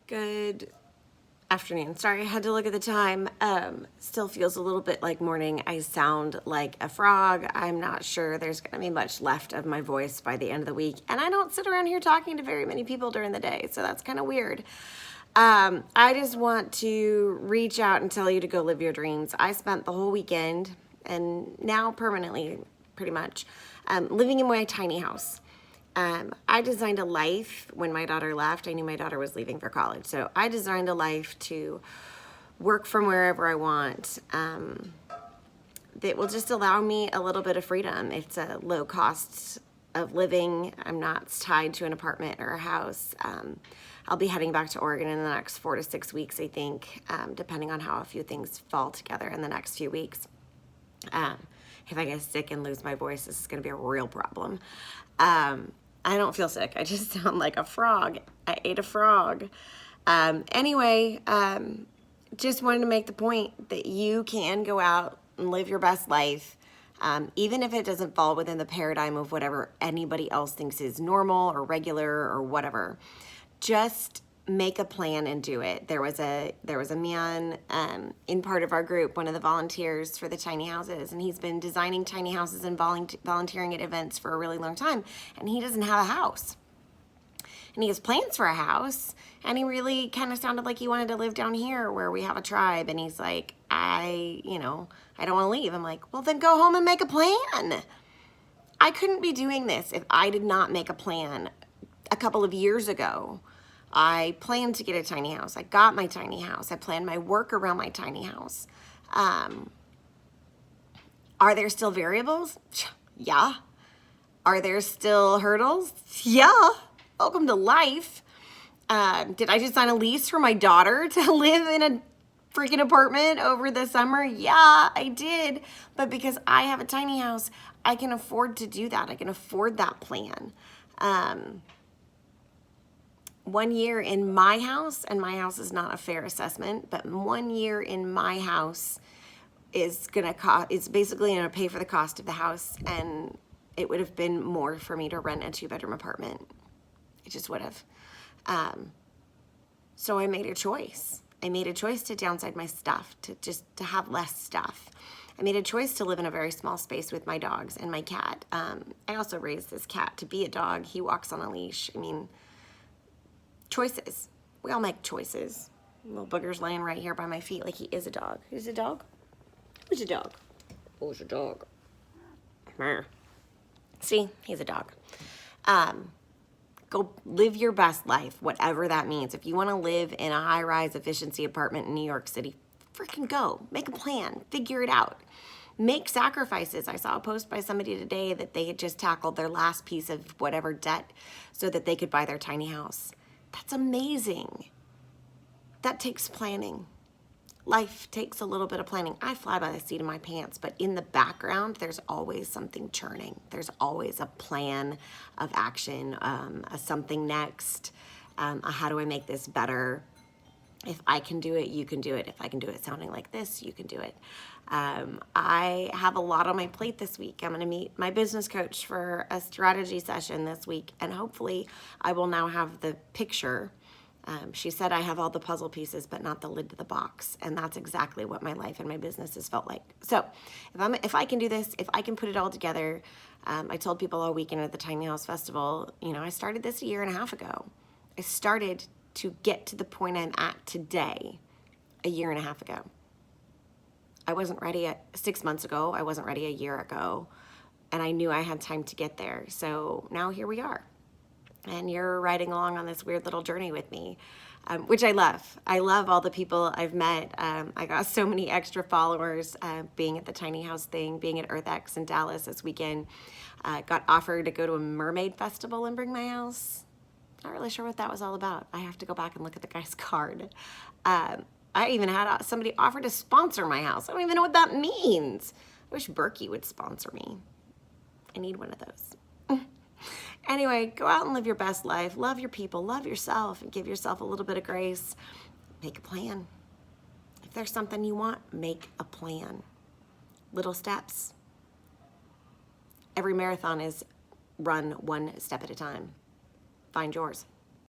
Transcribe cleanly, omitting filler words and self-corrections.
Good afternoon. Sorry, I had to look at the time. Still feels a little bit like morning. I sound like a frog. I'm not sure there's going to be much left of my voice by the end of the week. And I don't sit around here talking to very many people during the day, so that's kind of weird. I just want to reach out and tell you to go live your dreams. I spent the whole weekend, and now permanently, pretty much, living in my tiny house. I designed a life when my daughter left. I knew my daughter was leaving for college. So I designed a life to work from wherever I want, that will just allow me a little bit of freedom. It's a low cost of living. I'm not tied to an apartment or a house. I'll be heading back to Oregon in the next 4 to 6 weeks, I think, depending on how a few things fall together in the next few weeks. If I get sick and lose my voice, this is going to be a real problem. I don't feel sick. I just sound like a frog. I ate a frog. Anyway, just wanted to make the point that you can go out and live your best life, even if it doesn't fall within the paradigm of whatever anybody else thinks is normal or regular or whatever. Just make a plan and do it. There was a man in part of our group, one of the volunteers for the tiny houses, and he's been designing tiny houses and volunteering at events for a really long time, and he doesn't have a house. And he has plans for a house, and he really kind of sounded like he wanted to live down here where we have a tribe, and he's like, I don't want to leave. I'm like, well, then go home and make a plan. I couldn't be doing this if I did not make a plan a couple of years ago. I planned to get a tiny house. I got my tiny house. I planned my work around my tiny house. Are there still variables? Yeah. Are there still hurdles? Yeah. Welcome to life. Did I just sign a lease for my daughter to live in a freaking apartment over the summer? Yeah, I did. But because I have a tiny house, I can afford to do that. I can afford that plan. 1 year in my house, and my house is not a fair assessment, but 1 year in my house is gonna cost, it's basically gonna pay for the cost of the house, and it would have been more for me to rent a 2-bedroom apartment. It just would have. So I made a choice. I made a choice to downsize my stuff, to have less stuff. I made a choice to live in a very small space with my dogs and my cat. I also raised this cat to be a dog. He walks on a leash. I mean, choices. We all make choices. Little booger's laying right here by my feet like he is a dog. He's a dog? Who's a dog? Who's a dog? See, he's a dog. Go live your best life, whatever that means. If you want to live in a high-rise efficiency apartment in New York City, freaking go. Make a plan. Figure it out. Make sacrifices. I saw a post by somebody today that they had just tackled their last piece of whatever debt so that they could buy their tiny house. That's amazing. That takes planning. Life takes a little bit of planning. I fly by the seat of my pants, but in the background, there's always something churning. There's always a plan of action, a something next, a how do I make this better? If I can do it, you can do it. If I can do it sounding like this, you can do it. I have a lot on my plate this week. I'm going to meet my business coach for a strategy session this week, and hopefully I will now have the picture. She said I have all the puzzle pieces, but not the lid to the box, and that's exactly what my life and my business has felt like. So if I can do this, if I can put it all together, I told people all weekend at the Tiny House Festival, I started this 1.5 years ago. I started to get to the point I'm at today 1.5 years ago. I wasn't ready 6 months ago. I wasn't ready 1 year ago. And I knew I had time to get there. So now here we are. And you're riding along on this weird little journey with me, which I love. I love all the people I've met. I got so many extra followers being at the Tiny House thing, being at EarthX in Dallas this weekend. Got offered to go to a mermaid festival and bring my house. Not really sure what that was all about. I have to go back and look at the guy's card. I even had somebody offer to sponsor my house. I don't even know what that means. I wish Berkey would sponsor me. I need one of those. Anyway, go out and live your best life. Love your people, love yourself, and give yourself a little bit of grace. Make a plan. If there's something you want, make a plan. Little steps. Every marathon is run 1 step at a time. Find yours.